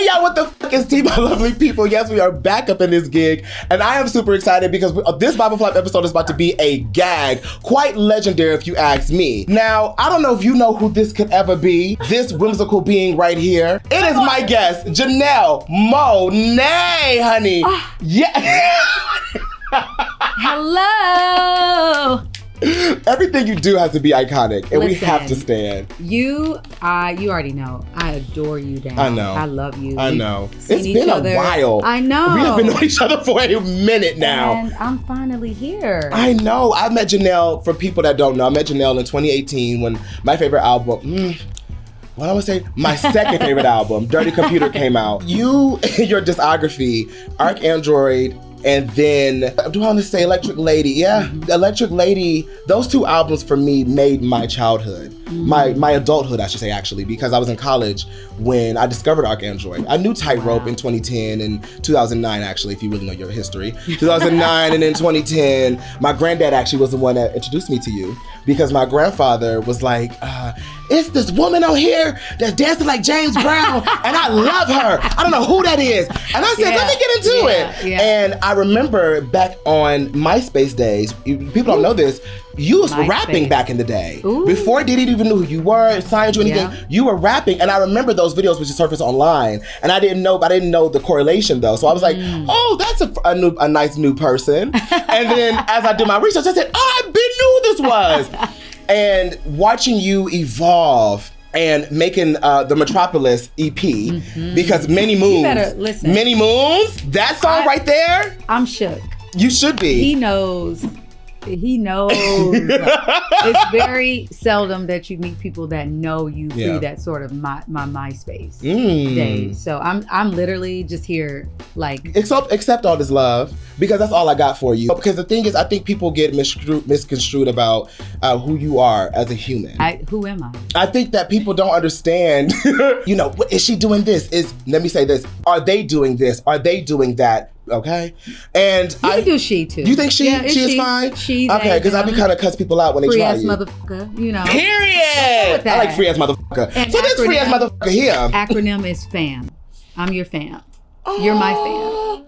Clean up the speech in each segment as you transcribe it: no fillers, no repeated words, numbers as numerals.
y'all, what the fuck is tea, my lovely people? Yes, we are back up in this gig, and I am super excited because this Bible Flop episode is about to be a gag. Quite legendary, if you ask me. Now, I don't know if you know who this could ever be. This whimsical being right here. It is my guest, Janelle MONAE, honey. Yeah. Hello. Everything you do has to be iconic, and we have to stand. You already know. I adore you, Dan. I know. I love you. I know. It's been a while. I know. We have been knowing each other for a minute now. And I'm finally here. I know. I met Janelle, for people that don't know, I met Janelle in 2018 when my favorite album, what I would say, my second favorite album, Dirty Computer, came out. You, your discography, Archandroid, and then, do I want to say Electric Lady? Yeah, Electric Lady, those two albums for me made my childhood. My adulthood, I should say, actually, because I was in college when I discovered Archandroid. I knew Tightrope in 2010 and 2009, actually, if you really know your history. 2009 and then 2010, my granddad actually was the one that introduced me to you, because my grandfather was like, it's this woman out here that's dancing like James Brown, and I love her. I don't know who that is. And I said, let me get into it. Yeah. And I remember back on MySpace days, people don't know this, you was rapping back in the day. Before Diddy even knew who you were, signed you, anything, you were rapping. And I remember those videos would just surface online. And I didn't know the correlation though. So I was like, oh, that's a nice new person. And then as I did my research, I said, oh, I been knew who this was. And watching you evolve and making the Metropolis EP, because Many Moons. You better listen. Many Moons, that song right there. I'm shook. You should be. He knows. It's very seldom that you meet people that know you through that sort of my MySpace days. So I'm literally just here like accept all this love, because that's all I got for you. Because the thing is, I think people get misconstrued about who you are as a human. Who am I? I think that people don't understand. Is she doing this? Let me say this. Are they doing this? Are they doing that? Okay, and I do she too. You think she is fine? She okay, because I be kind of cuss people out when they try you. Free ass motherfucker, Period. I like free ass motherfucker. And so this free ass motherfucker here. Acronym is fam. I'm your fam. You're my fam.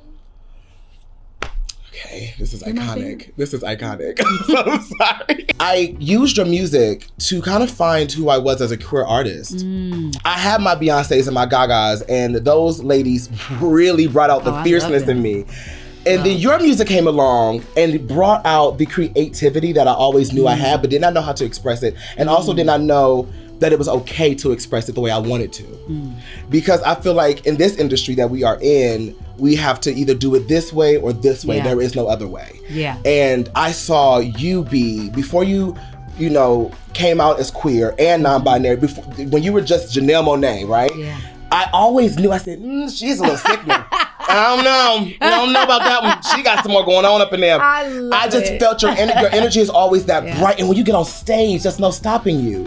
Okay, this is iconic. This is iconic. I'm so sorry. I used your music to kind of find who I was as a queer artist. I had my Beyoncés and my Gagas, and those ladies really brought out the fierceness in me. And then your music came along and it brought out the creativity that I always knew I had, but did not know how to express it. And also did not know that it was okay to express it the way I wanted to. Because I feel like in this industry that we are in, we have to either do it this way or this way. There is no other way. And I saw you before you came out as queer and non-binary, when you were just Janelle MONAE, right? I always knew, I said, she's a little sick now. I don't know about that one. She got some more going on up in there. I just felt your energy is always that bright. And when you get on stage, there's no stopping you.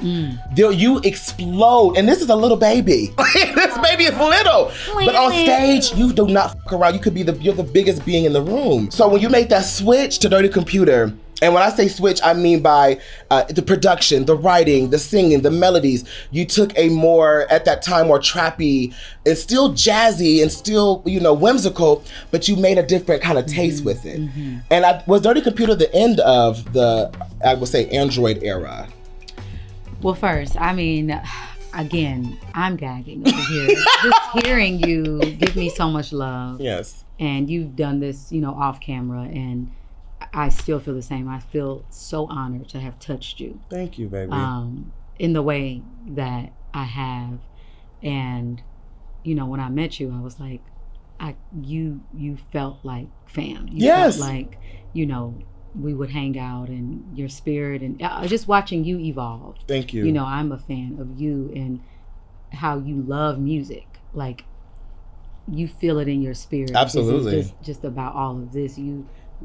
You explode. And this is a little baby. This baby is little. But on stage, you do not fuck around. You could be you're the biggest being in the room. So when you make that switch to Dirty Computer, and when I say switch, I mean by the production, the writing, the singing, the melodies. You took a at that time, more trappy and still jazzy and still, whimsical, but you made a different kind of taste with it. And was Dirty Computer the end of the, I would say, Android era? Well, first, I mean, again, I'm gagging over here. Just hearing you give me so much love. Yes. And you've done this, off camera, and I still feel the same. I feel so honored to have touched you. Thank you, baby. In the way that I have. And, when I met you, I was like, you felt like fam. You felt like, we would hang out and your spirit and just watching you evolve. Thank you. I'm a fan of you and how you love music. Like, you feel it in your spirit. Absolutely. This is just about all of this.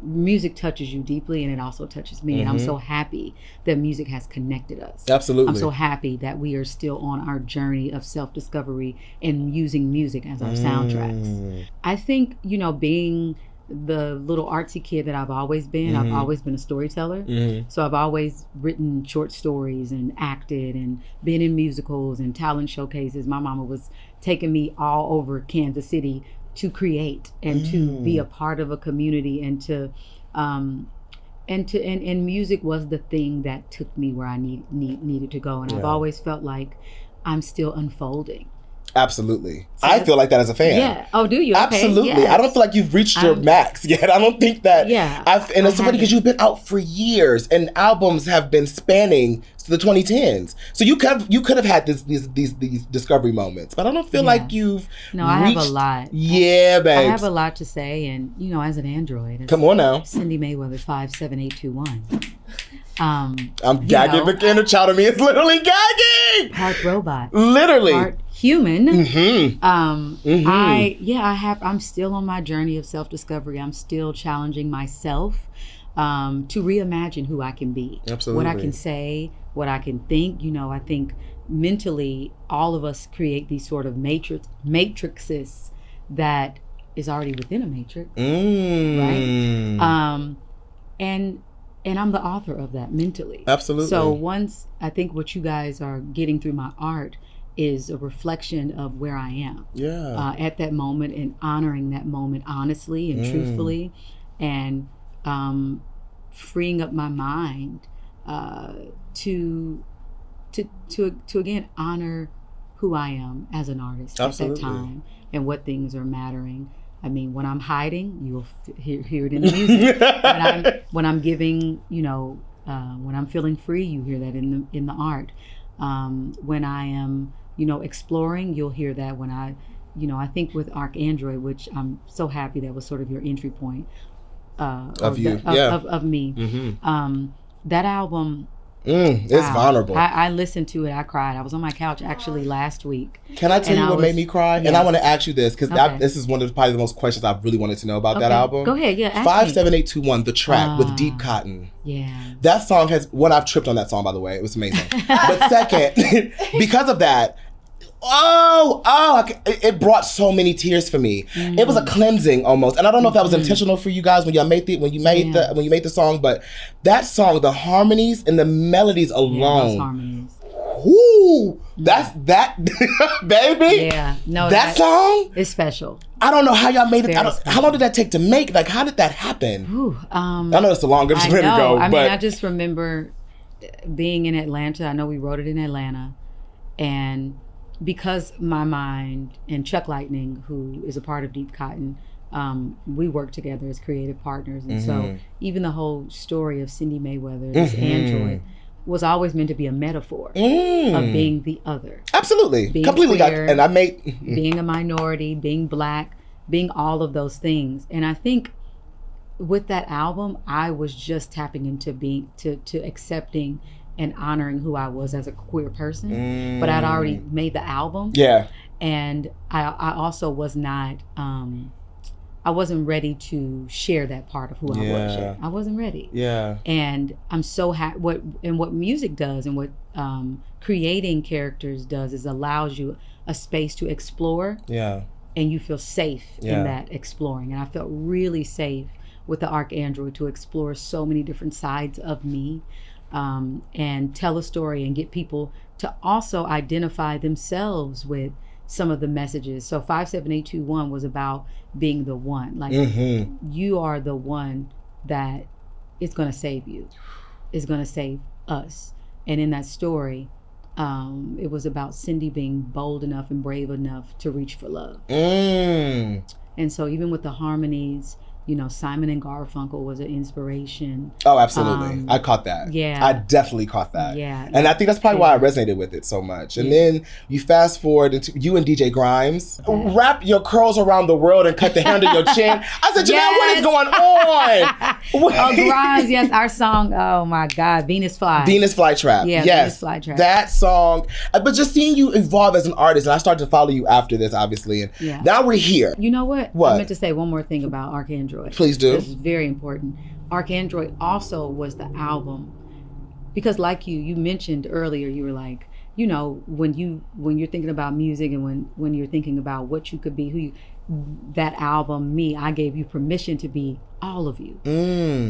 Music touches you deeply, and it also touches me. And I'm so happy that music has connected us. Absolutely. I'm so happy that we are still on our journey of self-discovery and using music as our soundtracks. I think, being the little artsy kid that I've always been, I've always been a storyteller. So I've always written short stories and acted and been in musicals and talent showcases. My mama was taken me all over Kansas City to create and to be a part of a community and to and music was the thing that took me where I needed to go. And I've always felt like I'm still unfolding. Absolutely. So I feel like that as a fan. Yeah. Oh, do you? Okay. Absolutely. Yes. I don't feel like you've reached your max yet. I don't think that. Yeah. And it's so funny because you've been out for years and albums have been spanning the 2010s. So you could have had these discovery moments, but I don't feel like you've. No, I have a lot. Yeah, babe. I have a lot to say, and as an android, come on now. Cindy Mayweather 57821. I'm gagging. The inner child of me is literally gagging. Part robot. Literally. Part human. Mm-hmm. I'm still on my journey of self-discovery. I'm still challenging myself to reimagine who I can be. Absolutely. What I can say, what I can think. I think mentally all of us create these sort of matrices that is already within a matrix. Right? And I'm the author of that mentally. Absolutely. So once I think what you guys are getting through my art is a reflection of where I am. Yeah. At that moment and honoring that moment honestly and truthfully, and freeing up my mind to again honor who I am as an artist at that time and what things are mattering. I mean, when I'm hiding, you'll hear it in the music. when I'm giving, when I'm feeling free, you hear that in the art. When I am, exploring, you'll hear that. When I think with Arcandroid, which I'm so happy that was sort of your entry point of me. Mm-hmm. That album. It's vulnerable. I listened to it. I cried. I was on my couch actually last week. Can I tell you what made me cry? Yes. And I want to ask you this because this is one of probably the most questions I've really wanted to know about that album. Go ahead. Yeah. 57821, the track with Deep Cotton. Yeah. That song has I've tripped on that song, by the way. It was amazing. But second, because of that, it brought so many tears for me. It was a cleansing almost, and I don't know if that was intentional for you guys when you made the song, but that song, the harmonies and the melodies alone. Those harmonies. Woo! That's that, baby. Yeah, no, that song is special. I don't know how y'all made it. How long did that take to make? Like, how did that happen? I know it's a long minute ago. I just remember being in Atlanta. I know we wrote it in Atlanta, and because my mind and Chuck Lightning, who is a part of Deep Cotton, we work together as creative partners. And so even the whole story of Cindy Mayweather, this android, was always meant to be a metaphor of being the other. Absolutely. Being completely queer, being a minority, being Black, being all of those things. And I think with that album, I was just tapping into being to accepting and honoring who I was as a queer person. But I'd already made the album. Yeah. And I also was not, I wasn't ready to share that part of who I was yet. I wasn't ready. Yeah. And I'm so happy, what music does and what creating characters does is allows you a space to explore. Yeah. And you feel safe in that exploring. And I felt really safe with the Arcandroid to explore so many different sides of me. And tell a story and get people to also identify themselves with some of the messages. So 57821 was about being the one. Like you are the one that is going to save you, is going to save us. And in that story, it was about Cindy being bold enough and brave enough to reach for love. And so even with the harmonies, Simon and Garfunkel was an inspiration. Oh, absolutely. I caught that. Yeah. I definitely caught that. Yeah. And I think that's probably why I resonated with it so much. And then you fast forward into you and DJ Grimes. Wrap your curls around the world and cut the hair under your chin. I said, Janelle, what is going on? Grimes, yes. Our song, oh my God, Venus Fly. Venus Flytrap. Yeah, yes. Venus Flytrap. That song. But just seeing you evolve as an artist, and I started to follow you after this, obviously. And now we're here. You know what? What? I meant to say one more thing about Arcandroid. Please do. This is very important. Arcandroid also was the album because, like you mentioned earlier, you were like, when you're thinking about music and when you're thinking about what you could be, that album, I gave you permission to be all of you,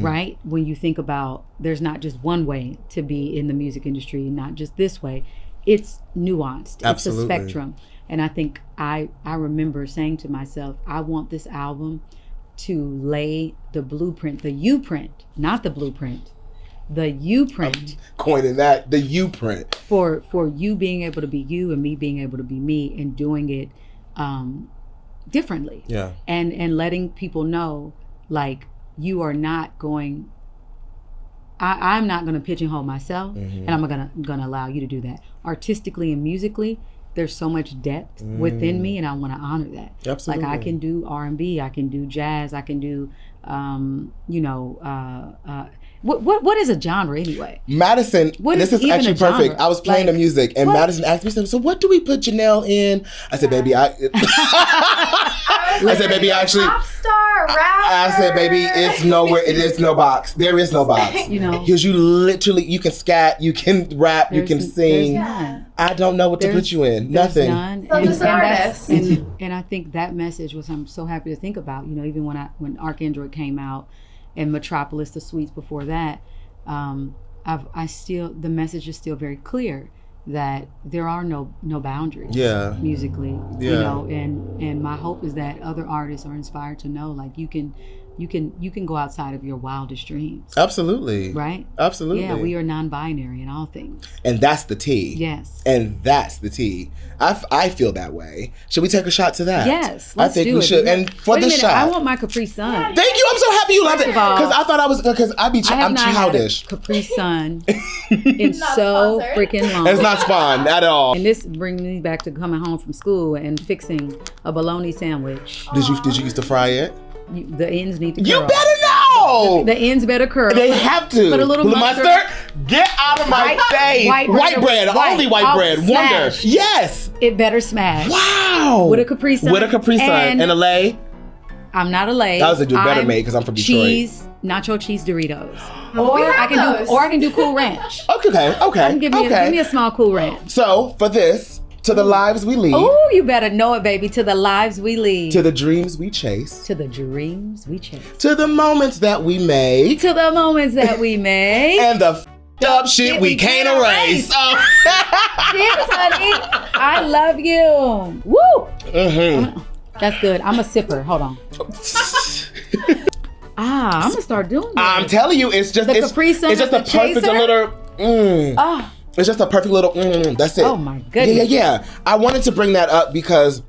right? When you think about, there's not just one way to be in the music industry, not just this way. It's nuanced. Absolutely. It's a spectrum. And I think I remember saying to myself, I want this album to lay the blueprint, the U-print, not the blueprint, the U-print. Coining that, the U-print. For you being able to be you and me being able to be me and doing it differently. Yeah. And letting people know, like, you are not going, I'm not going to pigeonhole myself, and I'm gonna allow you to do that. Artistically and musically, there's so much depth within me, and I want to honor that. Absolutely. Like, I can do R&B, I can do jazz, I can do, what is a genre anyway? Madison, this is actually perfect. I was playing the music, and Madison asked me, so what do we put Janelle in? I said, baby, I said, baby, actually, pop star, rapper. I said, baby, it's nowhere. It is no box. There is no box. Because you literally, you can scat, you can rap, you can sing. I don't know what to put you in. Nothing. So just an artist. And I think that message was, I'm so happy to think about, even when Arcandroid came out and Metropolis, the suites before that, the message is still very clear that there are no boundaries musically, and my hope is that other artists are inspired to know, like, you can go outside of your wildest dreams. Absolutely. Right? Absolutely. Yeah, we are non-binary in all things. And that's the T. Yes. And that's the T. I feel that way. Should we take a shot to that? Yes, I think we should. And for the shot, I want my Capri Sun. Thank you. I'm so happy you love it. Because I thought I'm childish. Capri Sun in so freaking long. It's not spawn at all. And this brings me back to coming home from school and fixing a bologna sandwich. Did you used to fry it? The ends need to curl. You better know. The ends better curl. They have to. Put a little mustard. Get out of my face. White bread. Only white bread. Wonder. Yes. It better smash. Wow. With a Capri Sun. And a lay. I'm not a lay. That was a better made because I'm from Detroit. Nacho cheese Doritos. Or I can do Cool Ranch. Okay. Give me a small Cool Ranch. So for this, to the lives we lead. Oh, you better know it, baby. To the lives we lead. To the dreams we chase. To the dreams we chase. To the moments that we make. To the moments that we make. And the up shit we can't erase. Oh. Cheers, honey. I love you. Woo. Mm-hmm. That's good. I'm a sipper. Hold on. I'm gonna start doing that. I'm telling you, it's just the Capri Sun. It's just a perfect little. It's just a perfect little. That's it. Oh my goodness. Yeah. I wanted to bring that up because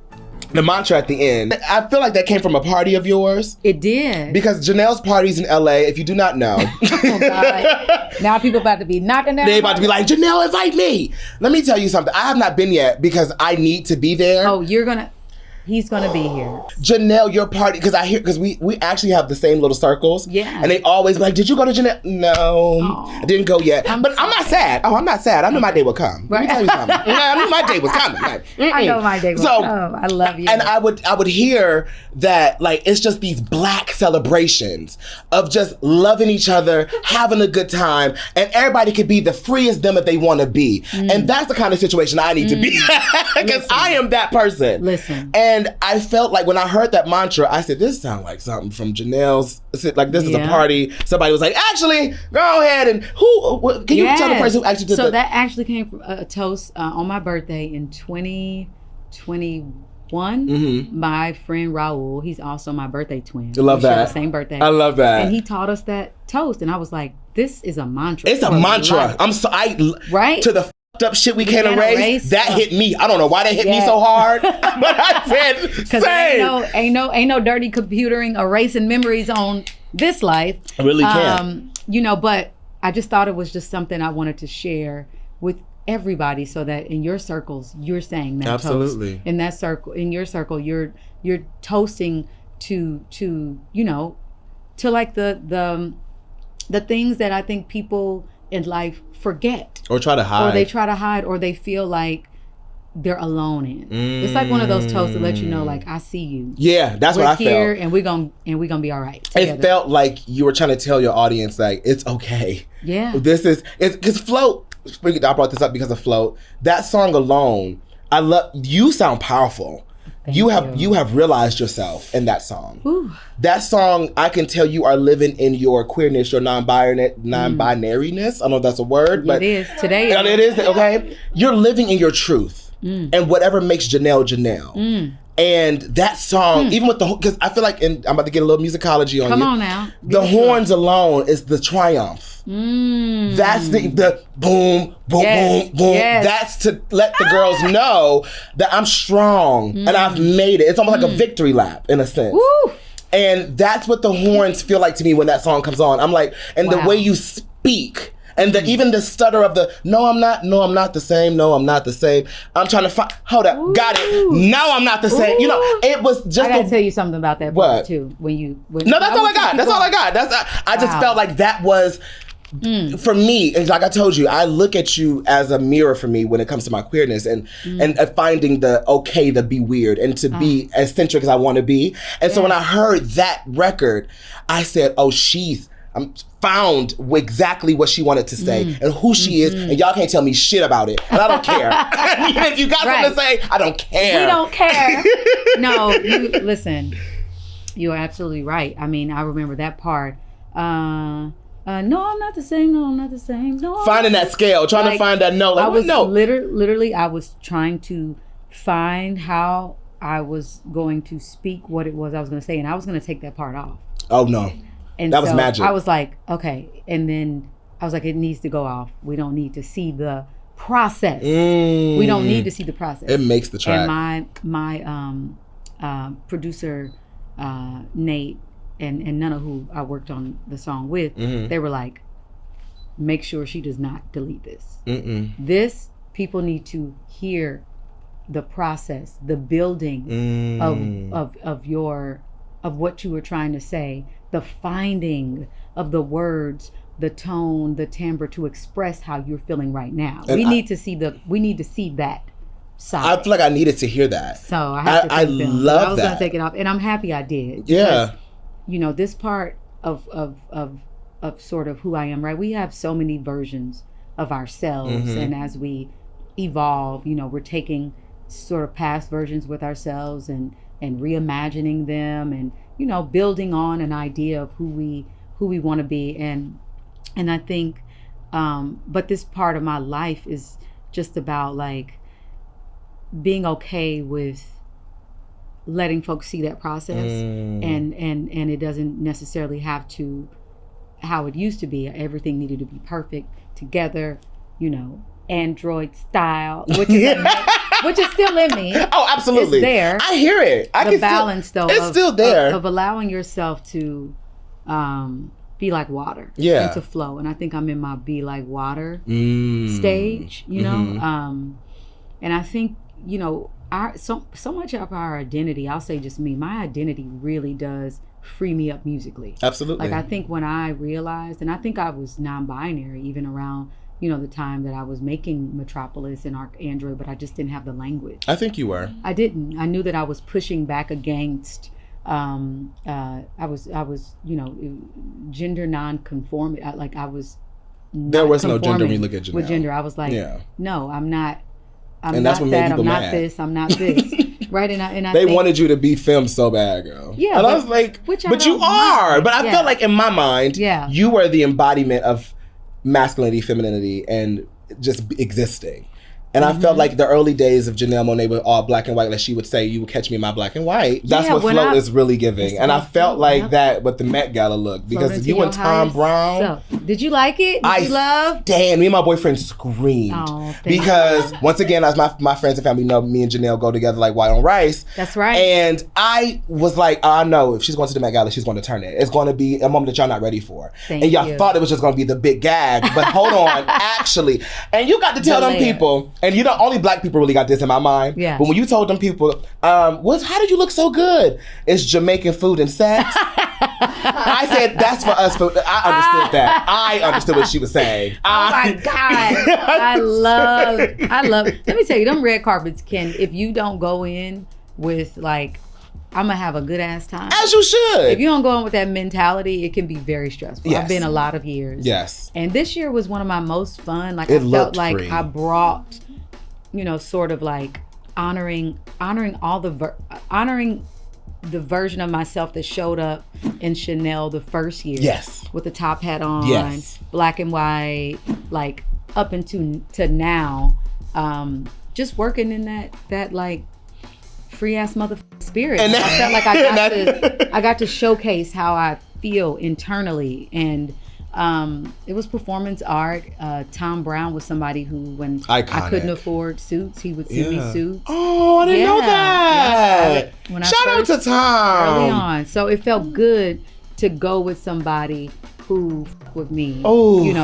the mantra at the end, I feel like that came from a party of yours. It did. Because Janelle's party's in LA, if you do not know. Oh God. Now people about to be knocking down. They about to be like, Janelle, invite me. Let me tell you something. I have not been yet because I need to be there. Oh, he's gonna be here. Janelle, your party, because we actually have the same little circles. Yeah. And they always be like, did you go to Janelle? No, I didn't go yet. I'm not sad. I'm not sad. I knew my day would come. Right. Let me tell you something. I knew my day was coming. Like, I know my day would come. I love you. And I would hear that, like, it's just these black celebrations of just loving each other, having a good time, and everybody can be the freest them that they want to be. And that's the kind of situation I need to be. Because I am that person. Listen. And I felt like when I heard that mantra, I said, this sounds like something from Janelle's. Like, this is a party. Somebody was like, actually, go ahead and can you tell the person who actually did that? So that actually came from a toast on my birthday in 2021. My friend Raul, he's also my birthday twin. I love that. We share the same birthday. I love that. And he taught us that toast. And I was like, this is a mantra. It's a mantra. Right? To the up shit we can't erase. That hit me. I don't know why that hit me so hard, but I said, because ain't no dirty computering erasing memories on this life. I really can't. But I just thought it was just something I wanted to share with everybody, so that in your circles you're saying that. Absolutely. Toast. In your circle, you're toasting to like the things that I think people in life forget or try to hide, or they feel like they're alone in. It's like one of those toasts that let you know, like, I see you. Yeah, that's what I felt. We're here and we're gonna be all right together. It felt like you were trying to tell your audience, like, it's okay. Yeah. It's because Float, I brought this up because of Float. That song alone, you sound powerful. You have realized yourself in that song. Ooh. That song, I can tell you are living in your queerness, your non-binariness. I don't know if that's a word, but it is today. It is, okay? You're living in your truth. and whatever makes Janelle. And that song, even with the, because I feel like, I'm about to get a little musicology on Come you. on now. The horns alone is the triumph. That's the boom, boom, boom, boom. That's to let the girls know that I'm strong and I've made it. It's almost like a victory lap in a sense. Woo. And that's what the horns feel like to me when that song comes on. I'm like, and the way you speak, and even the stutter of the, no, I'm not the same, no, I'm not the same. I'm trying to find, hold up, got it. No, I'm not the same. You know, it was just I gotta tell you something about that part too. No, that's all I got. That's all I got. I just felt like that was, for me, and like I told you, I look at you as a mirror for me when it comes to my queerness and finding the okay to be weird and to be as eccentric as I want to be. And so when I heard that record, I said, oh, I'm found exactly what she wanted to say and who she is, and y'all can't tell me shit about it, and I don't care. If you got something to say, I don't care. We don't care. No, listen, you're absolutely right. I mean, I remember that part. No, I'm not the same. No, I'm not the same. No, finding that scale, trying to find that no. Like, I was no. literally, I was trying to find how I was going to speak what it was I was going to say, and I was going to take that part off. Oh no. And that was magic. I was like, okay. And then I was like, it needs to go off. We don't need to see the process. We don't need to see the process. It makes the track. And my producer, Nate, and none of who I worked on the song with, they were like, make sure she does not delete this. This, people need to hear the process, the building of what you were trying to say, the finding of the words, the tone, the timbre to express how you're feeling right now. And we need to see that side. I feel like I needed to hear that. So I have to think love that. I was that. gonna take it off, and I'm happy I did. Yeah. Because, you know, this part of sort of who I am, right? We have so many versions of ourselves, and as we evolve, you know, we're taking sort of past versions with ourselves and reimagining them, and you know, building on an idea of who we want to be, and I think but this part of my life is just about like being okay with letting folks see that process, and it doesn't necessarily have to how it used to be. Everything needed to be perfect together, you know, Android style, which is still in me. Oh, absolutely. It's there. I hear it. The balance, though, it's still there. Of allowing yourself to be like water, and to flow. And I think I'm in my be like water stage, you know. And I think, you know, so much of our identity, I'll say just me, my identity really does free me up musically. Absolutely. Like I think when I realized, and I think I was non-binary even around, you know, the time that I was making Metropolis and Android, but I just didn't have the language. I think you were. I didn't. I knew that I was pushing back against, I was, you know, gender non-conforming. Like I was there was no gender when you look at Janelle. With gender, I was like, no, I'm not. And that's what made people mad. I'm not this. I'm not this. Right? And I they think, wanted you to be filmed so bad, girl. Yeah. And I was like, but you are. But I felt like in my mind, you were the embodiment of masculinity, femininity, and just existing. And I felt like the early days of Janelle Monáe were all black and white. Like she would say, you would catch me in my black and white. That's what Float is really giving. And I felt like that with the Met Gala look. Because you and Tom Brown. So, did you like it? Did you love? Damn, me and my boyfriend screamed. Oh, because once again, as my friends and family know, me and Janelle go together like white on rice. That's right. And I was like, I know if she's going to the Met Gala, she's going to turn it. It's going to be a moment that y'all not ready for. And y'all thought it was just going to be the big gag. But hold on, actually. And you got to tell them people. And you know, only black people really got this in my mind. Yeah. But when you told them people, how did you look so good? It's Jamaican food and sex. I said, that's for us. I understood that. I understood what she was saying. Oh my God. I love. Let me tell you, them red carpets if you don't go in with like, I'm going to have a good ass time. As you should. If you don't go in with that mentality, it can be very stressful. Yes. I've been a lot of years. Yes. And this year was one of my most fun. Like I felt like free. I brought, you know, sort of like honoring the version of myself that showed up in Chanel the first year. Yes. With the top hat on. Yes. Black and white, like up into now. just working in that like free ass motherfucking spirit. And I felt like I got to showcase how I feel internally, and it was performance art. Tom Brown was somebody who, when I couldn't afford suits, he would send me suits. Oh, I didn't know that. Yeah. Shout out to Tom. Early on. So it felt good to go with somebody who with me,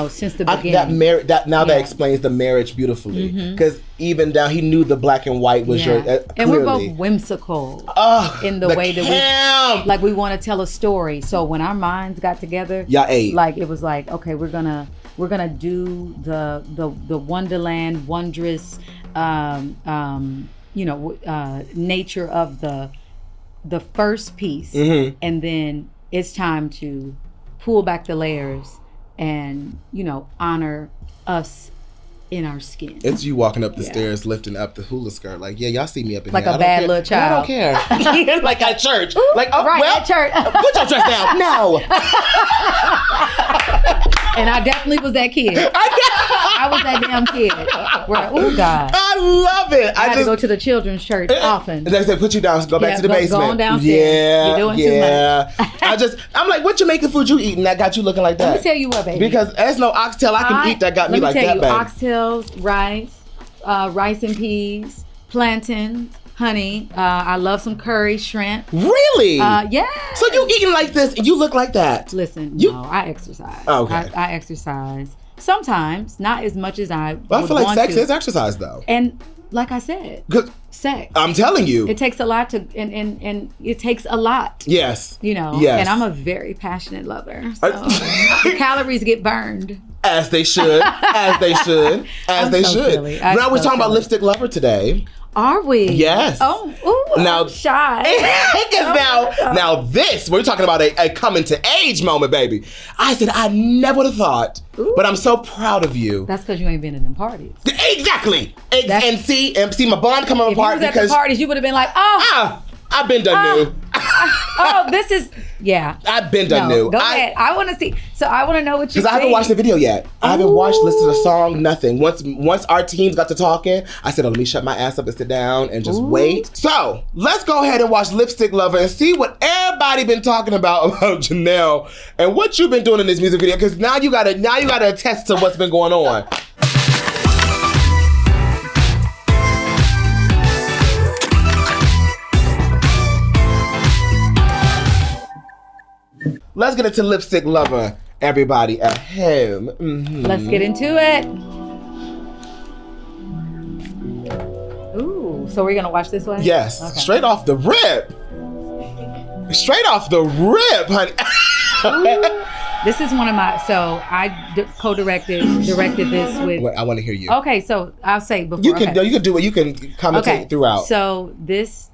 since the beginning. That explains the marriage beautifully. Because even down, he knew the black and white was your and we're both whimsical in the way that we want to tell a story. So when our minds got together, like it was like, okay, we're gonna do the wonderland, wondrous, nature of the first piece, and then it's time to pull back the layers and honor us in our skin. It's you walking up the stairs, lifting up the hula skirt, like, y'all see me up in like here. Like a bad little child. I don't care. Like at church. Like, at church. Put your dress down. No. And I definitely was that kid. I was that damn kid. Oh God. I love it. I had to go to the children's church often. They said, put you down, go back to the basement. Go on downstairs. You're doing too much. I'm like, what Jamaican food you eating that got you looking like that? Let me tell you what, baby. Because there's no oxtail I can eat that got me like that, baby. Oxtails, rice and peas, plantains, honey. I love some curry, shrimp. Really? Yeah. So you eating like this and you look like that? Listen, no, I exercise. Okay. I exercise. Sometimes, not as much as I would I feel like sex to. is exercise though. And like I said, sex. I'm telling you. It takes a lot to, and it takes a lot. Yes. Yes. And I'm a very passionate lover. So calories get burned. As they should. As they should. As they should. Silly. Now we're talking about Lipstick Lover today. Are we? Yes. Now, I'm shy. Now this, we're talking about a coming to age moment, baby. I said, I never would have thought, but I'm so proud of you. That's because you ain't been in them parties. Exactly. And see my bond coming apart because... If you was at the parties, you would have been like, I've been done new. This is, I've been done new. Go ahead. I want to see. So I want to know what you think. Because I haven't watched the video yet. I haven't listened to the song, nothing. Once our teams got to talking, I said, let me shut my ass up and sit down and just wait. So let's go ahead and watch Lipstick Lover and see what everybody been talking about Janelle and what you've been doing in this music video. Because now you gotta attest to what's been going on. Let's get into Lipstick Lover, everybody at home. Let's get into it. Ooh, so we're gonna watch this one? Yes, okay. Straight off the rip. Straight off the rip, honey. This is one of my, so I directed this with. Wait, I want to hear you. Okay, so I'll say before. You can do it. You can commentate throughout. So this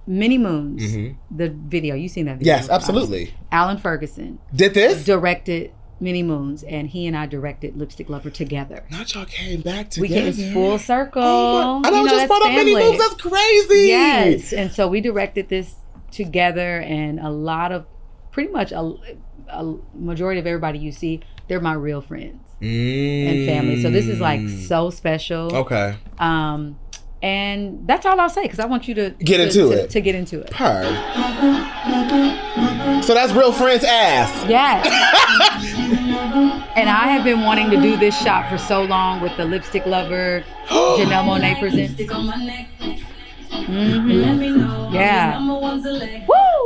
Many Moons, the video, you seen that video? Yes, absolutely. Alan Ferguson did this? Directed Many Moons, and he and I directed Lipstick Lover together. Not y'all came back together. We came full circle. Oh my, I just brought up Many Moons. That's crazy. Yes, and so we directed this together, and a lot of, pretty much a majority of everybody you see, they're my real friends and family. So this is like so special. Okay. And that's all I'll say, because I want you to get into it. To get into it. Purr. So that's real friends ass. Yes. And I have been wanting to do this shot for so long with the Lipstick Lover. Janelle Monáe presents. Let me know. Yeah. Woo!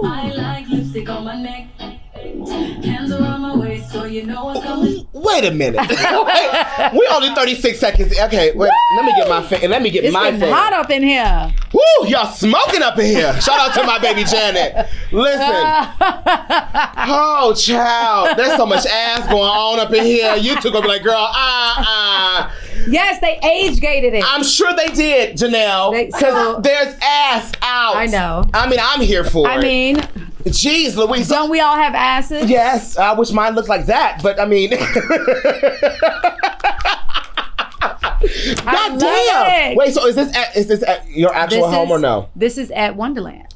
I like lipstick on my neck. Hands around my waist, so you know what's coming. Wait a minute. We only 36 seconds. Okay, wait. Woo! Let me get my fan. Let me get my fan. It's hot up in here. Woo! Y'all smoking up in here. Shout out to my baby Janet. Listen. Oh, child. There's so much ass going on up in here. You two gonna be like, girl, Yes, they age gated it. I'm sure they did, Janelle. Because there's ass out. I know. I mean, I'm here for it. I mean, jeez, Louise. Don't we all have asses? Yes. I wish mine looked like that, but I mean. God damn. It. Wait, so is this at your actual home or no? This is at Wonderland.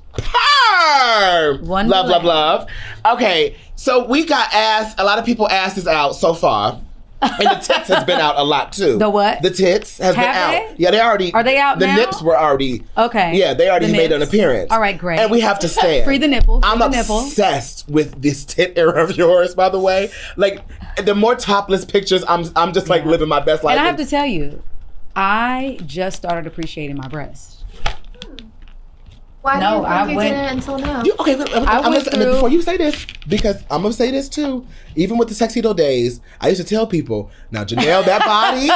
Wonderland. Love. Okay, so we got ass. A lot of people ass is out so far. And the tits has been out a lot too. The what? The tits has been out. They? Yeah, they already. Are they out the now? The nips were already. Okay. Yeah, they already made an appearance. All right, great. And we have to stand. Free the nipple. I'm obsessed with this tit era of yours, by the way. Like, the more topless pictures, I'm just like living my best life. And I have to tell you, I just started appreciating my breasts. Why do you think you didn't until now? Before you say this, because I'm gonna say this too. Even with the Sexy-Do days, I used to tell people, now Janelle, that body,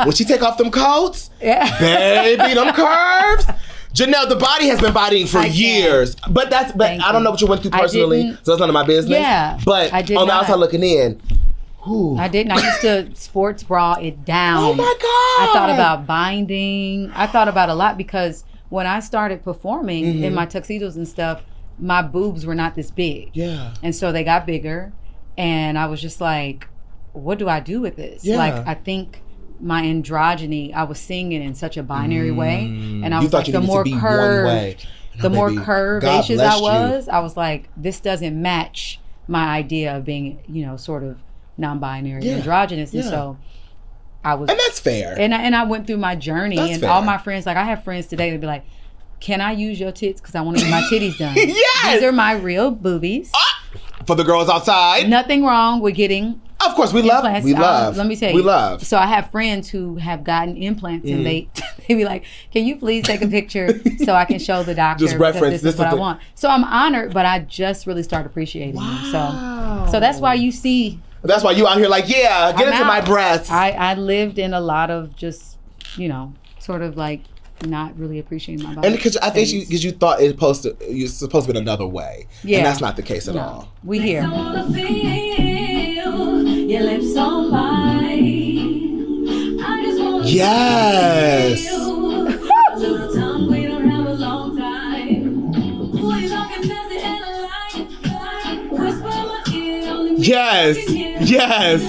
when she take off them coats, baby, them curves. Janelle, the body has been bodying for years. But I don't know what you went through personally, so that's none of my business. Yeah. But on the outside looking in, I didn't. I used to sports bra it down. Oh my God. I thought about binding. I thought about a lot because when I started performing in my tuxedos and stuff, my boobs were not this big. Yeah. And so they got bigger. And I was just like, what do I do with this? Yeah. Like, I think my androgyny, I was seeing it in such a binary way. And I was like, the more curved, curvaceous I was like, this doesn't match my idea of being, sort of non-binary, androgynous. And so I was, and that's fair. And I went through my journey, that's and fair. all my friends, like I have friends today that be like, "Can I use your tits? Because I want to get my titties done." Yes, these are my real boobies. For the girls outside, nothing wrong with getting. Of course, we implants. love. Let me tell you, we love. So I have friends who have gotten implants, and they be like, "Can you please take a picture so I can show the doctor? Just reference this is what I want." So I'm honored, but I just really started appreciating them. So that's why you see. That's why you out here like, get into my breasts. I lived in a lot of just, sort of like not really appreciating my body. And because I think you thought you're supposed to be another way. Yeah. And that's not the case at all. We here. Your lips on mine. I just wanna yes. Yes. Yes.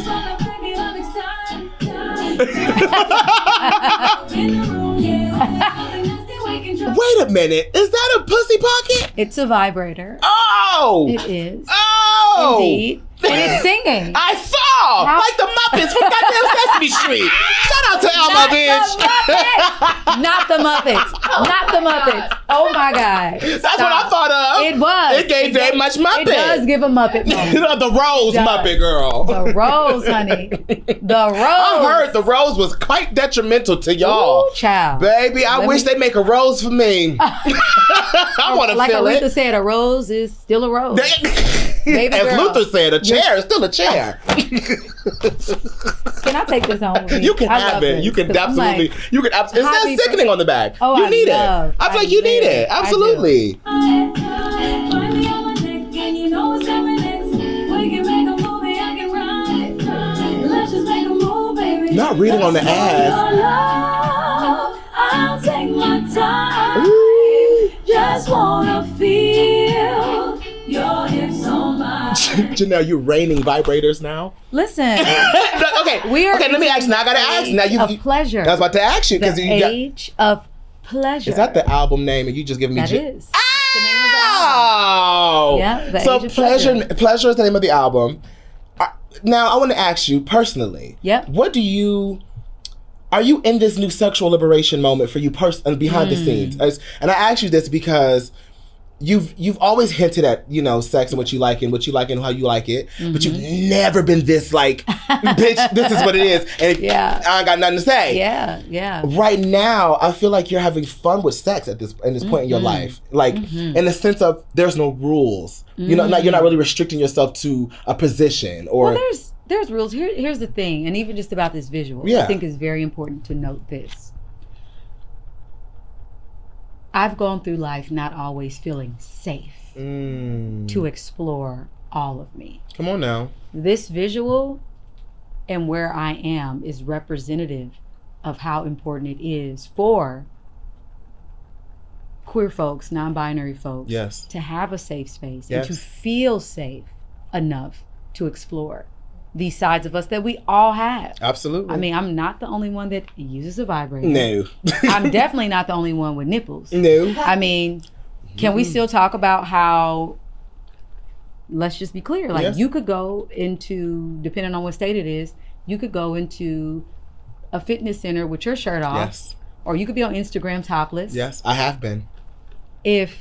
Wait a minute. Is that a pussy pocket? It's a vibrator. Oh. It is. Oh. Indeed. And it's singing. I saw. Like the Muppets from goddamn Sesame Street. Shout out to Elma, bitch. Not the Muppets. Not the Muppets. Oh my God. That's what I thought of. It was. It gave very much Muppet. It does give a Muppet moment. The Rose Muppet girl. The Rose, honey. The Rose. I heard the Rose was quite detrimental to y'all. Ooh, child. Baby, I wish they'd make a rose for me. I want to feel like it. Aretha said, a rose is still a rose. Baby As girl. Luther said, a chair is still a chair. Can I take this home with me? You can have it. You can absolutely. It says sickening on the back. Oh, you need it. I feel like you need it. Absolutely. Not reading on the ass. I'll take my time. Just wanna feel your hips on mine. Janelle, you raining vibrators now? Listen. Okay. Let me ask. Now I gotta ask. Now you. Pleasure. I was about to ask you because the you got. Age of Pleasure. Is that the album name? And you just giving me. That is. Oh. Yeah. So Pleasure is the name of the album. Now I want to ask you personally. Yep. Are you in this new sexual liberation moment for you behind the scenes? And I ask you this because you've always hinted at, sex and what you like and how you like it, but you've never been this like, bitch, this is what it is. And I ain't got nothing to say. Yeah, yeah. Right now, I feel like you're having fun with sex at this point in your life. Like, in the sense of there's no rules. You're not really restricting yourself to a position or... Well, there's rules. Here's the thing, and even just about this visual, I think it's very important to note this. I've gone through life not always feeling safe to explore all of me. Come on now. This visual and where I am is representative of how important it is for queer folks, non-binary folks, to have a safe space and to feel safe enough to explore these sides of us that we all have. Absolutely. I mean, I'm not the only one that uses a vibrator. No. I'm definitely not the only one with nipples. No. I mean, can we still talk about how, let's just be clear, like you could go into, depending on what state it is, you could go into a fitness center with your shirt off. Yes. Or you could be on Instagram topless. Yes, I have been. If,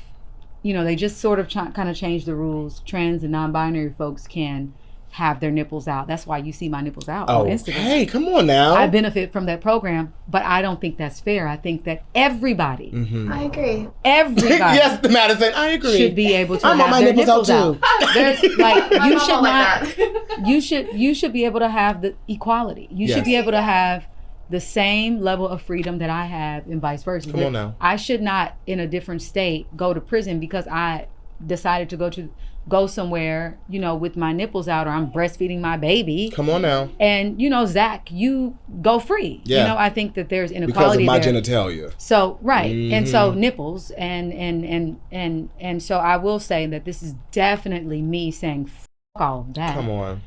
they just sort of kind of change the rules, trans and non-binary folks can have their nipples out. That's why you see my nipples out on Instagram. Hey, come on now. I benefit from that program, but I don't think that's fair. I think that everybody, I agree. Everybody, yes, Madison, I agree. should be able to have my their nipples out too. There's like My you mama should like not. You should be able to have the equality. You should be able to have the same level of freedom that I have, and vice versa. Come on now. I should not, in a different state, go to prison because I decided to go somewhere, with my nipples out, or I'm breastfeeding my baby. Come on now. And Zach, you go free. Yeah. I think that there's inequality because of my there. genitalia. So and so nipples and so I will say that this is definitely me saying fuck all of that. Come on.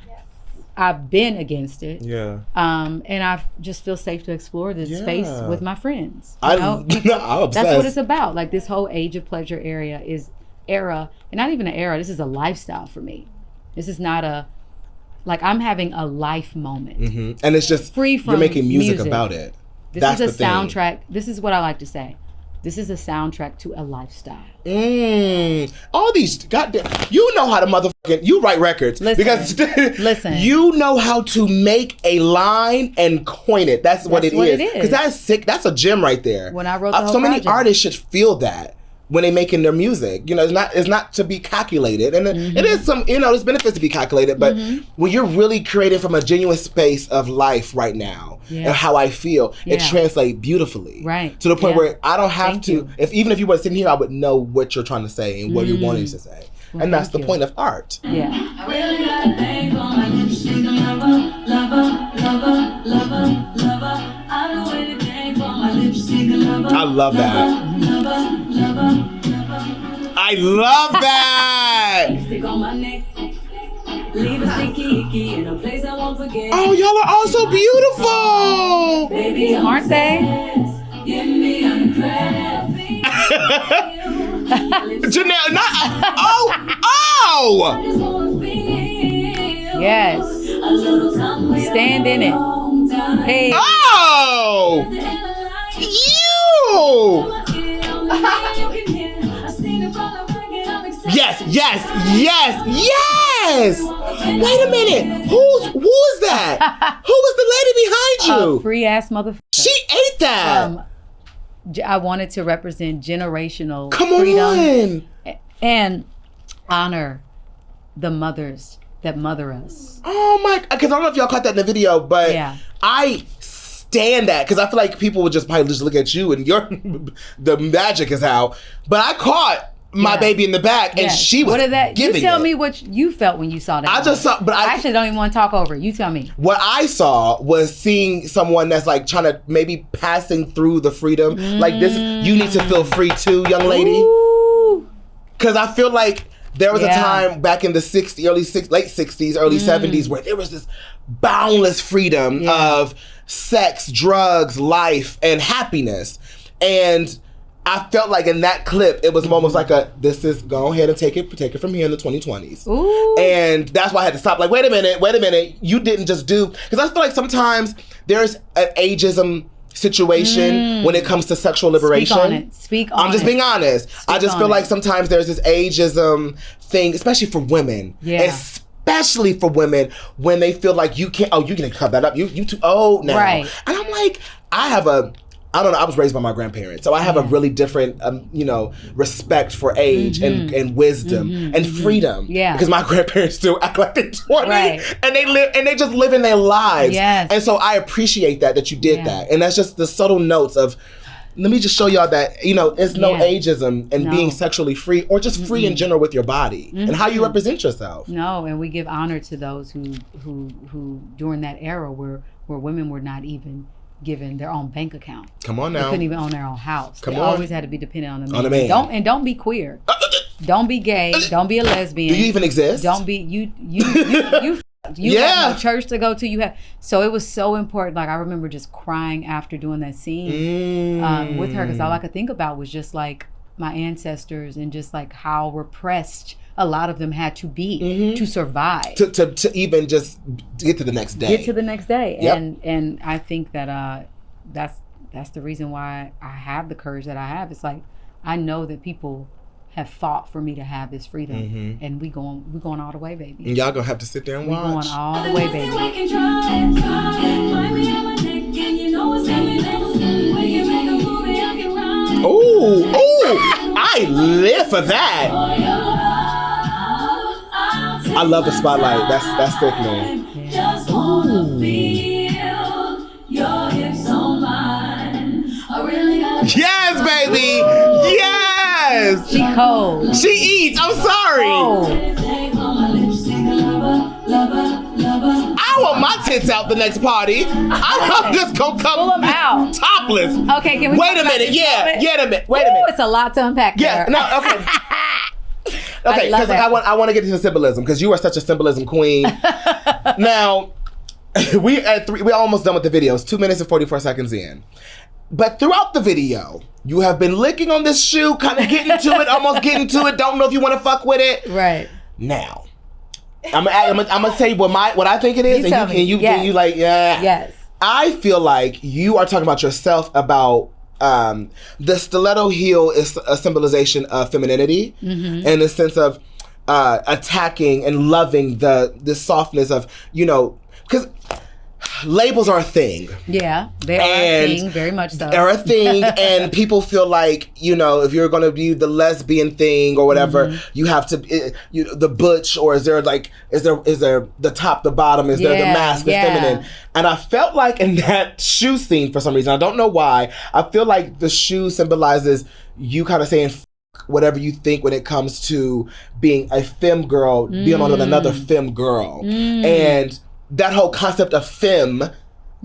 I've been against it. Yeah. And I just feel safe to explore this space with my friends. I'm obsessed. That's what it's about. Like this whole age of pleasure era, and not even an era, this is a lifestyle for me. This is not I'm having a life moment. Mm-hmm. And it's just free from you're making music about it. This is a soundtrack. This is what I like to say. This is a soundtrack to a lifestyle. All these goddamn, you know how to you write records. Listen. You know how to make a line and coin it. That's what it is. Because that's sick. That's a gem right there. When I wrote the whole so many project. artists should feel that when they're making their music. It's not to be calculated. And it is some, there's benefits to be calculated, but when you're really creating from a genuine space of life right now and how I feel, it translates beautifully. Right. To the point where I don't have to, even if you were sitting here, I would know what you're trying to say and what you're wanting to say. Well, and that's the point of art. Yeah. I really got a thing for my lipstick lover. I do anything for my lipstick lover. I love that. I love that. Lipstick on my neck. Leave a sticky icky in a place I won't forget. Oh, y'all are all so beautiful. Baby, aren't they? Give me a credit. Janelle, not. I just wanna feel. Yes. A little something. Stand in it. Hey. Oh! You! Yes. Wait a minute. Who's that? Who was the lady behind you? Free ass motherfucker. She ate that. I wanted to represent generational freedom and honor the mothers that mother us. Oh my! Because I don't know if y'all caught that in the video, but I stand that because I feel like people would probably just look at you and the magic is out. But I caught my baby in the back and she was giving You tell it. me what you felt when you saw that. I just saw, but I actually don't even want to talk over it. You tell me. What I saw was seeing someone that's like trying to maybe passing through the freedom. Like this, you need to feel free too, young lady. Because I feel like there was a time back in the late 60s, early 70s where there was this boundless freedom of sex, drugs, life, and happiness. And I felt like in that clip, it was almost like go ahead and take it from here in the 2020s. Ooh. And that's why I had to stop. Like, wait a minute. You didn't just do, because I feel like sometimes there's an ageism situation when it comes to sexual liberation. Speak on it. I'm just being honest. I just feel like sometimes there's this ageism thing, especially for women. Yeah. Especially for women when they feel like you can't, you can cut that up. You too old now. Right. And I'm like, I don't know, I was raised by my grandparents. So I have a really different, respect for age and wisdom and freedom. Yeah. Because my grandparents still act like they're 20 Right. and they just live in their lives. Yes. And so I appreciate that you did that. And that's just the subtle notes of, let me just show y'all that, it's no ageism and being sexually free or just free in general with your body and how you represent yourself. No, and we give honor to those who during that era where women were not even given their own bank account. Come on now. They couldn't even own their own house. They on. always had to be dependent on the man. On the man. Don't be queer. Don't be gay. Don't be a lesbian. Do you even exist? Don't be you have no church to go to. So it was so important. Like I remember just crying after doing that scene with her because all I could think about was just like my ancestors and just like how repressed a lot of them had to be to survive. To even just get to the next day. Get to the next day. Yep. And I think that that's the reason why I have the courage that I have. It's like, I know that people have fought for me to have this freedom, and we going all the way, baby. And y'all gonna have to sit there and watch. We going all the way, baby. Ooh, I live for that. I love the spotlight. That's sickening. Just wanna feel your hips on mine. I really gotta. Yes, baby. Yes. She cold. She eats. I'm sorry. I want my tits out the next party. I'm just gonna come Pull them out. topless. Okay, can we Wait a minute. Yeah, wait a minute. It's a lot to unpack Yeah, there. no, okay. Okay, because I want to get into symbolism, because you are such a symbolism queen. Now, we almost done with the videos, 2 minutes and 44 seconds in. But throughout the video, you have been licking on this shoe, kind of getting to it, almost getting to it, don't know if you want to fuck with it. Right. Now, I'm gonna tell you what I think it is, and you like, yeah. Yes. I feel like you are talking about yourself, about the stiletto heel is a symbolization of femininity, in the sense of attacking and loving the softness of, because labels are a thing. Yeah, they are a thing, very much so. They're a thing, and people feel like, if you're going to be the lesbian thing or whatever, you have to, the butch, or is there the top, the bottom, is there the mask, the feminine? And I felt like in that shoe scene, for some reason, I don't know why, I feel like the shoe symbolizes you kind of saying whatever you think when it comes to being a femme girl, being on another femme girl. And that whole concept of femme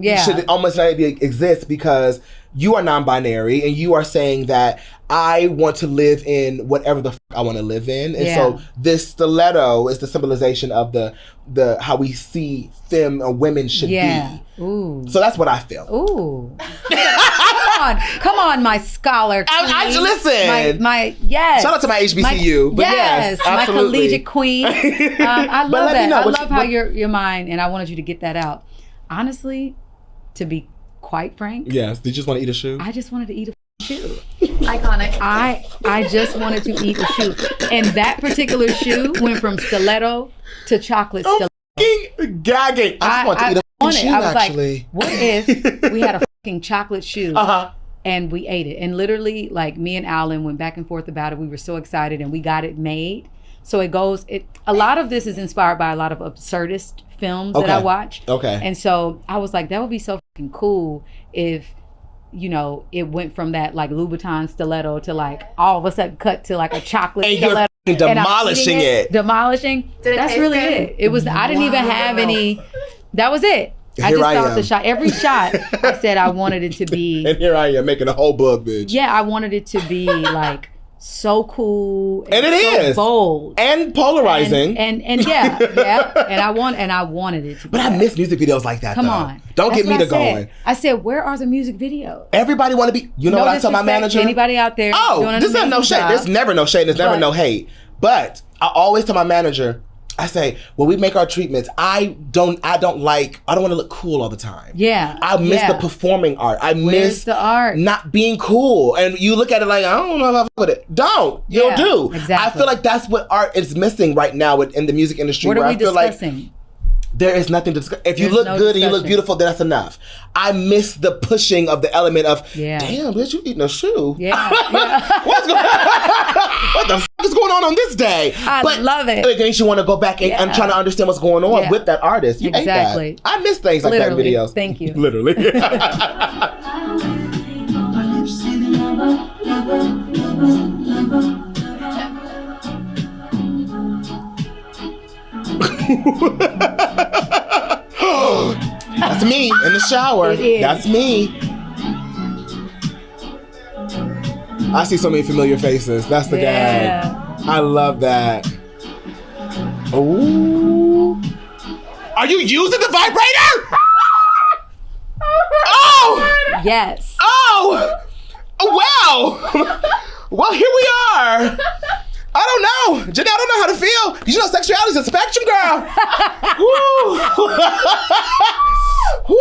should almost not even exist, because you are non-binary and you are saying that I want to live in whatever the I want to live in. And so this stiletto is the symbolization of the how we see femme or women should be. Ooh. So that's what I feel. Ooh. Come on, my scholar. I listen. My yes. Shout out to my HBCU. Yes, my collegiate queen. I love that. I love how your mind, and I wanted you to get that out. Honestly, to be quite frank. Yes. Did you just want to eat a shoe? I just wanted to eat a shoe. Iconic. I just wanted to eat a shoe, and that particular shoe went from stiletto to chocolate stiletto. Gagging. I just want to eat a shoe. I was actually. Like, what if we had a fucking chocolate shoe? And we ate it. And literally, like, me and Alan went back and forth about it. We were so excited, and we got it made. So a lot of this is inspired by a lot of absurdist films that I watch. Okay. And so I was like, that would be so fucking cool if, it went from that like Louboutin stiletto to like all of a sudden cut to like a chocolate stiletto. You're demolishing it. Demolishing. That's really it. It was, I didn't even have any, that was it. I just thought the shot. Every shot, I said I wanted it to be. And here I am making a whole book, bitch. Yeah, I wanted it to be like so cool. And it is bold and polarizing. And yeah. And I wanted it to be. But I miss music videos like that. Come on, don't get me to going. I said, where are the music videos? Everybody want to be. You know what I tell my manager? Anybody out there? This ain't no shade. There's never no shade. There's never no hate. But I always tell my manager, I say, when we make our treatments, I don't want to look cool all the time. Yeah. I miss the performing art. I miss the art. Not being cool. And you look at it like, I don't know if I fuck with it. Don't. You'll do. Exactly. I feel like that's what art is missing right now in the music industry. What are we discussing? Like there is nothing to discuss. If you look good and you look beautiful, then that's enough. I miss the pushing of the element of, damn, bitch, you eating a shoe. Yeah. What the f*** is going on this day? I love it. It makes you want to go back and try to understand what's going on with that artist. You exactly. Ate that. I miss things like that in videos. Thank you. Literally. That's me in the shower. That's me. I see so many familiar faces. That's the gag. I love that. Ooh. Are you using the vibrator? Oh! Yes. Oh! Well! Well, here we are. I don't know. Janelle don't know how to feel. Because you know sexuality is a spectrum, girl. Woo. Woo.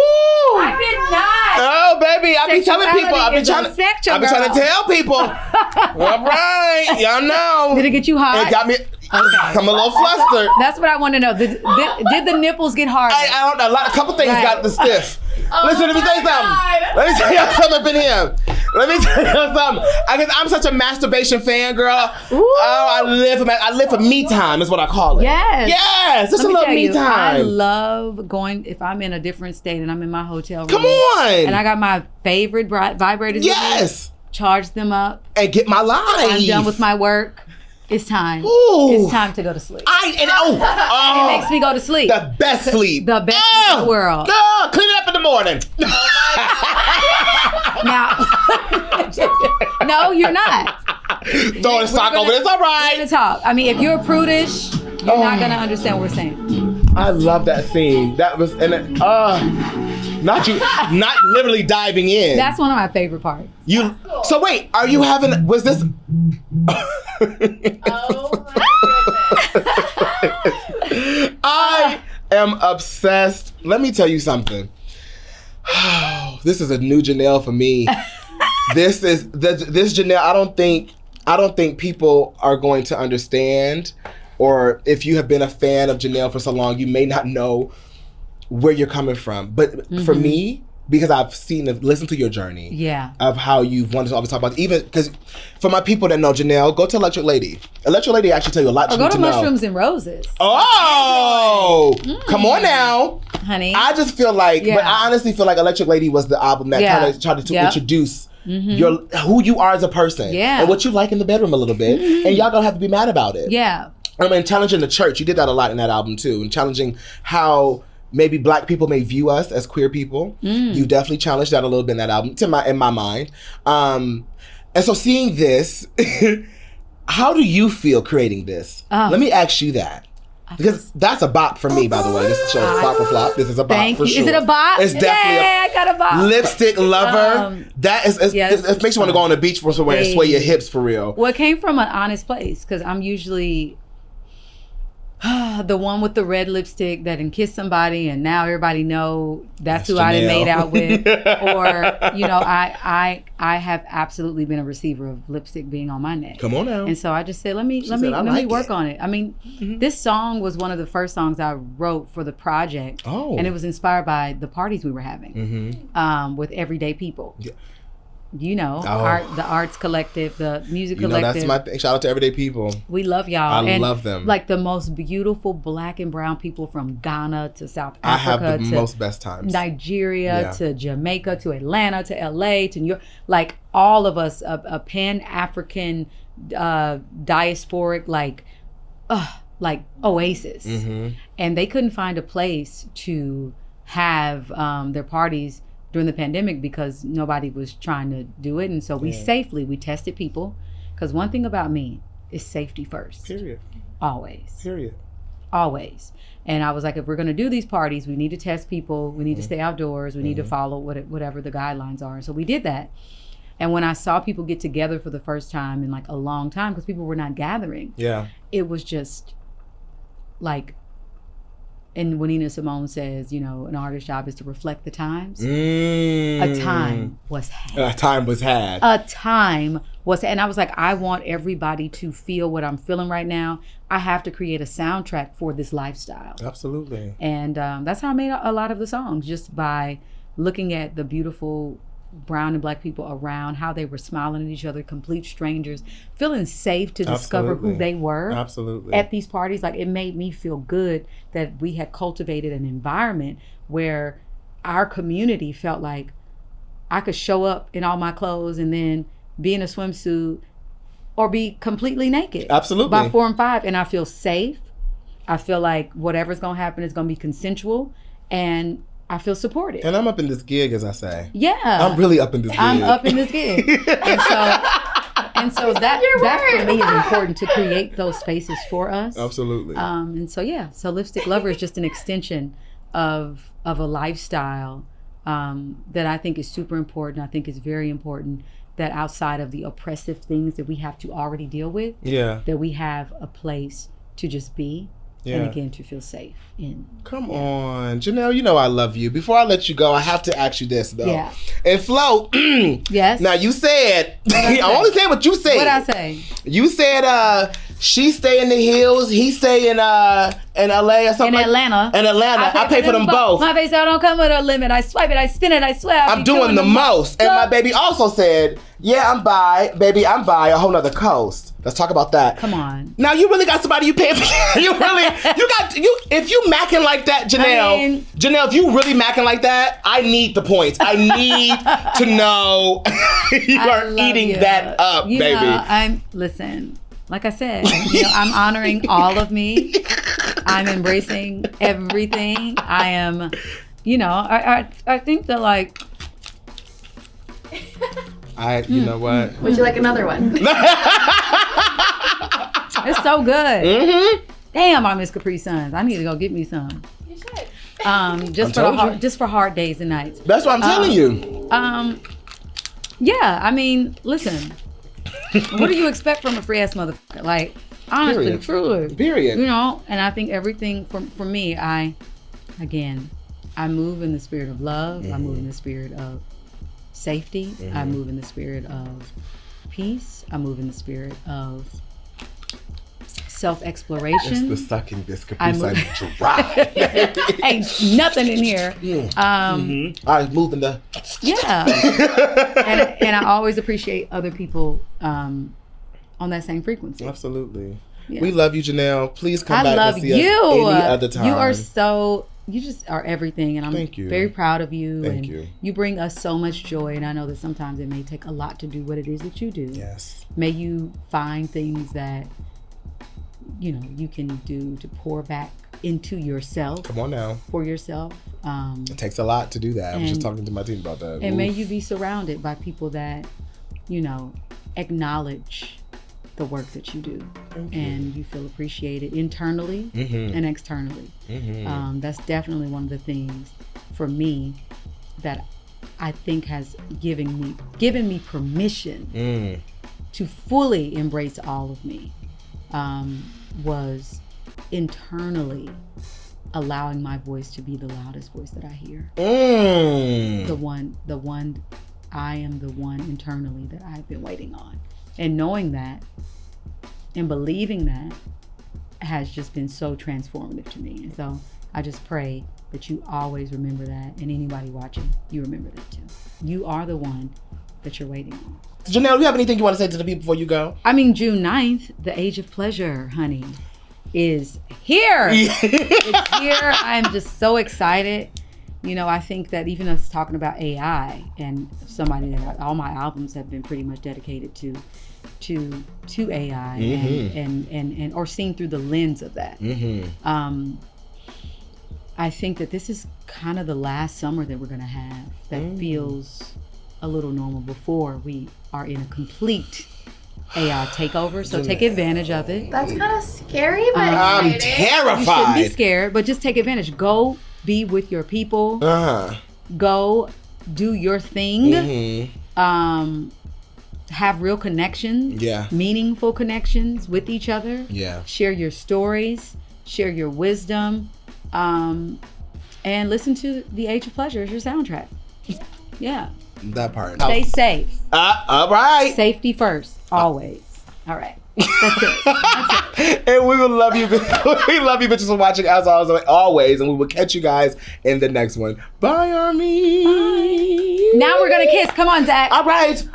I did not. Oh, baby. I be telling people. I be trying to tell people. All right. Y'all know. Did it get you hot? It got me. Okay. I'm a little flustered. That's what I want to know. Did the nipples get hard? I don't know. A couple things got the stiff. Listen, let me tell you something. Let me tell you something up in here. Let me tell you something. I'm such a masturbation fan, girl. Ooh. Oh, I live for me time is what I call it. Yes. Just a little me time. I love going, if I'm in a different state and I'm in my hotel room. Come on. And I got my favorite vibrators. Yes. With me, charge them up. And get my life. I'm done with my work. It's time. Ooh. It's time to go to sleep. It makes me go to sleep. The best sleep. The best sleep in the world. Girl, clean it up in the morning. Now, no, you're not. Throwing a sock over. It's all right. We're gonna talk. I mean, if you're prudish, you're not gonna understand what we're saying. I love that scene. That was not literally diving in. That's one of my favorite parts. So wait, are you having? Was this? Oh my goodness. I am obsessed. Let me tell you something. This is a new Janelle for me. This Janelle. I don't think people are going to understand, or if you have been a fan of Janelle for so long, you may not know where you're coming from. But for me, because I've listened to your journey, of how you've wanted to always talk about, even because for my people that know Janelle, go to Electric Lady. Electric Lady actually tell you a lot. Or go to Mushrooms and Roses. Oh, come on now, honey. I just feel like, but I honestly feel like Electric Lady was the album that kind of tried to introduce who you are as a person, and what you like in the bedroom a little bit, and y'all gonna have to be mad about it. I mean, challenging the church. You did that a lot in that album too, and challenging how maybe Black people may view us as queer people. You definitely challenged that a little bit in that album, in my mind. And so seeing this, how do you feel creating this? Let me ask you that. Because that's a bop for me, by the way. This show is bop or flop. This is a bop for sure. Is it a bop? It's definitely I got a bop. Lipstick Lover. It makes you want to go on the beach for somewhere and sway your hips for real. Well, it came from an honest place, because I'm usually the one with the red lipstick that can kiss somebody and now everybody know that's who Janelle. I done made out with. Or, you know, I have absolutely been a receiver of lipstick being on my neck. Come on now. And so I just said, let me work on it. I mean, this song was one of the first songs I wrote for the project. And it was inspired by the parties we were having with everyday people. You know, the Arts Collective, the Music Collective. That's my thing. Shout out to Everyday People. We love y'all. I love them. Like the most beautiful Black and brown people from Ghana to South Africa. I have the most best times. Nigeria to Jamaica to Atlanta to LA to New York. Like all of us, a Pan-African diasporic, like oasis. And they couldn't find a place to have their parties during the pandemic because nobody was trying to do it. And so we tested people, because one thing about me is safety first. Period. Always. Period. Always. And I was like, if we're going to do these parties, we need to test people. We need to stay outdoors. We need to follow whatever the guidelines are. And so we did that. And when I saw people get together for the first time in like a long time, because people were not gathering, it was just like, and when Nina Simone says, you know, an artist's job is to reflect the times. A time was had. And I was like, I want everybody to feel what I'm feeling right now. I have to create a soundtrack for this lifestyle. Absolutely. And that's how I made a lot of the songs, just by looking at the beautiful brown and Black people around, how they were smiling at each other, complete strangers, feeling safe to discover who they were at these parties. Like, it made me feel good that we had cultivated an environment where our community felt like I could show up in all my clothes and then be in a swimsuit or be completely naked by 4 and 5, and I feel safe. I feel like whatever's gonna happen is gonna be consensual, and I feel supported. And I'm up in this gig, as I say. Yeah. I'm really up in this gig. I'm up in this gig. and so that for me is important, to create those spaces for us. Absolutely. So Lipstick Lover is just an extension of a lifestyle that I think is super important. I think is very important that outside of the oppressive things that we have to already deal with, that we have a place to just be. And again, to feel safe. Come on, Janelle, you know I love you. Before I let you go, I have to ask you this, though. Yeah. And Flo, yes. Now you said, I only said what you said. What'd I say? You said she stay in the hills, he stay in LA or something. In Atlanta. In Atlanta. I pay for them both. My face don't come with a limit. I swipe it, I spin it, I swear. I'm doing the most. And my baby also said, yeah, I'm by a whole nother coast. Let's talk about that. Come on. Now you really got somebody you pay for. If you macking like that, Janelle, Janelle, if you really macking like that, I need the points. I need to know you are eating that up, baby. Listen, like I said, I'm honoring all of me. I'm embracing everything. I am, I think that like, you know what? Would you like another one? It's so good. Mm-hmm. Damn, I miss Capri Suns. I need to go get me some. You should. Just for hard days and nights. That's what I'm telling you. Yeah, I mean, listen. What do you expect from a free ass motherfucker? Like, honestly, truly. Period. And I think everything for me, I move in the spirit of love. I move in the spirit of safety. I move in the spirit of peace. I move in the spirit of self-exploration. It's the sucking this Capri Sun dry. Ain't nothing in here. I move in the... Yeah. and I always appreciate other people on that same frequency. Absolutely. Yeah. We love you, Janelle. Please come back and see us any other time. You just are everything, and I'm very proud of you. Thank you. You bring us so much joy, and I know that sometimes it may take a lot to do what it is that you do. Yes. May you find things that, you can do to pour back into yourself. Come on now. For yourself. It takes a lot to do that. I was just talking to my team about that. And may you be surrounded by people that, acknowledge the work that you do. And you feel appreciated internally and externally. That's definitely one of the things for me that I think has given me permission to fully embrace all of me, was internally allowing my voice to be the loudest voice that I hear. I am the one internally that I've been waiting on. And knowing that and believing that has just been so transformative to me. And so I just pray that you always remember that, and anybody watching, you remember that too. You are the one that you're waiting on. Janelle, do you have anything you want to say to the people before you go? I mean, June 9th, the Age of Pleasure, honey, is here. It's here. I'm just so excited. I think that even us talking about AI, and somebody that all my albums have been pretty much dedicated to AI and or seen through the lens of that. I think that this is kind of the last summer that we're gonna have that feels a little normal before we are in a complete AI takeover. So take advantage of it. That's kind of scary, but I'm terrified. You shouldn't be scared, but just take advantage. Go be with your people. Go do your thing. Have real connections. Meaningful connections with each other. Share your stories. Share your wisdom. And listen to The Age of Pleasure as your soundtrack. Yeah. That part. Stay safe. All right. Safety first, always. All right. That's it. And we will love you. We love you bitches for watching as always. And we will catch you guys in the next one. Bye, Army. Bye. Now we're going to kiss. Come on, Zach. All right.